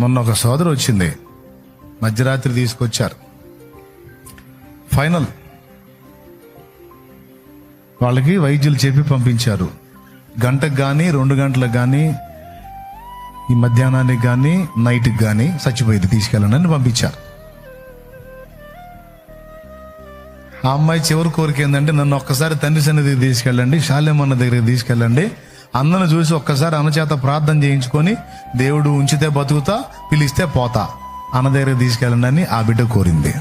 మొన్న ఒక సోదరు వచ్చింది, మధ్యరాత్రి తీసుకొచ్చారు. ఫైనల్ వాళ్ళకి వైద్యులు చెప్పి పంపించారు, గంటకు కానీ 2 గంటలకు కానీ ఈ మధ్యాహ్నానికి కానీ నైట్కి కానీ చచ్చిపోయింది, తీసుకెళ్ళండి అని పంపించారు. ఆ అమ్మాయి చివరి కోరిక ఏంటంటే, నన్ను ఒక్కసారి తండ్రి సన్నిధికి తీసుకెళ్ళండి, శాలేమన్న దగ్గరికి తీసుకెళ్ళండి, అన్నను చూసి ఒక్కసారి అన్న చేత ప్రార్థన చేయించుకొని దేవుడు ఉంచితే బతుకుతా, పిలిస్తే పోతా, అన్న దగ్గరికి తీసుకెళ్ళండి అని ఆ బిడ్డ కోరింది.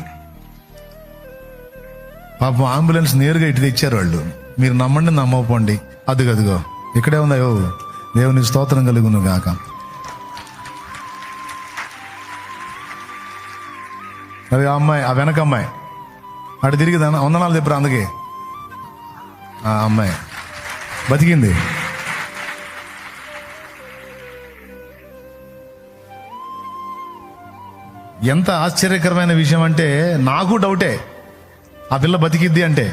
పాపం అంబులెన్స్ నేరుగా ఇటు తెచ్చారు వాళ్ళు. మీరు నమ్మండి నమ్మకపోండి, అదిగో ఇక్కడే ఉందా, దేవుని స్తోత్రం కలుగును గాక. అది ఆ అమ్మాయి, ఆ వెనక అమ్మాయి అటు తిరిగి వందనాలు చెప్పారు. అందుకే ఆ అమ్మాయి బతికింది. ఎంత ఆశ్చర్యకరమైన విషయం అంటే, నాకు డౌటే ఆ పిల్ల బతికిద్ది అంటే.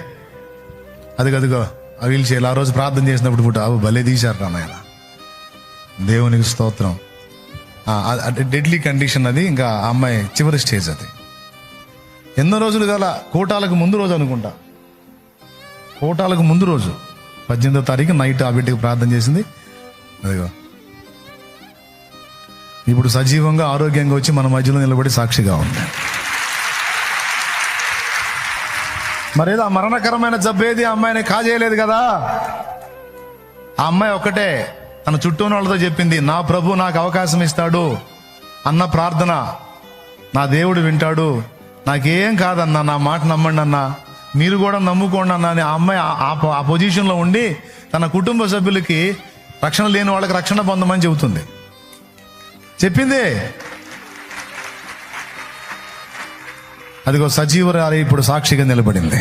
అదిగో ఆ వీల్ చేయాలి. ఆ రోజు ప్రార్థన చేసినప్పుడు పుట్టు భలే తీశారు నాయన, దేవునికి స్తోత్రం. డెడ్లీ కండిషన్ అది, ఇంకా ఆ అమ్మాయి చివరి స్టేజ్ అది. ఎన్నో రోజులు గల కోటాలకు ముందు రోజు అనుకుంటా, కోటాలకు ముందు రోజు 18వ తారీఖు నైట్ ఆ బిడ్డకి ప్రార్థన చేసింది. అదిగో ఇప్పుడు సజీవంగా ఆరోగ్యంగా వచ్చి మన మధ్యలో నిలబడి సాక్షిగా ఉంది. మరేదో ఆ మరణకరమైన జబ్బేది ఆ అమ్మాయిని కాజేయలేదు కదా. ఆ అమ్మాయి ఒక్కటే తన చుట్టూ ఉన్న వాళ్ళతో చెప్పింది, నా ప్రభు నాకు అవకాశం ఇస్తాడు అన్న ప్రార్థన నా దేవుడు వింటాడు, నాకేం కాదన్నా, నా మాట నమ్మండి అన్నా, మీరు కూడా నమ్ముకోండి అన్నా అని ఆ అమ్మాయి ఆ పొజిషన్లో ఉండి తన కుటుంబ సభ్యులకి, రక్షణ లేని వాళ్ళకి రక్షణ పొందమని చెబుతుంది, చెప్పింది. అదిగో సజీవరాలి ఇప్పుడు సాక్షిగా నిలబడింది.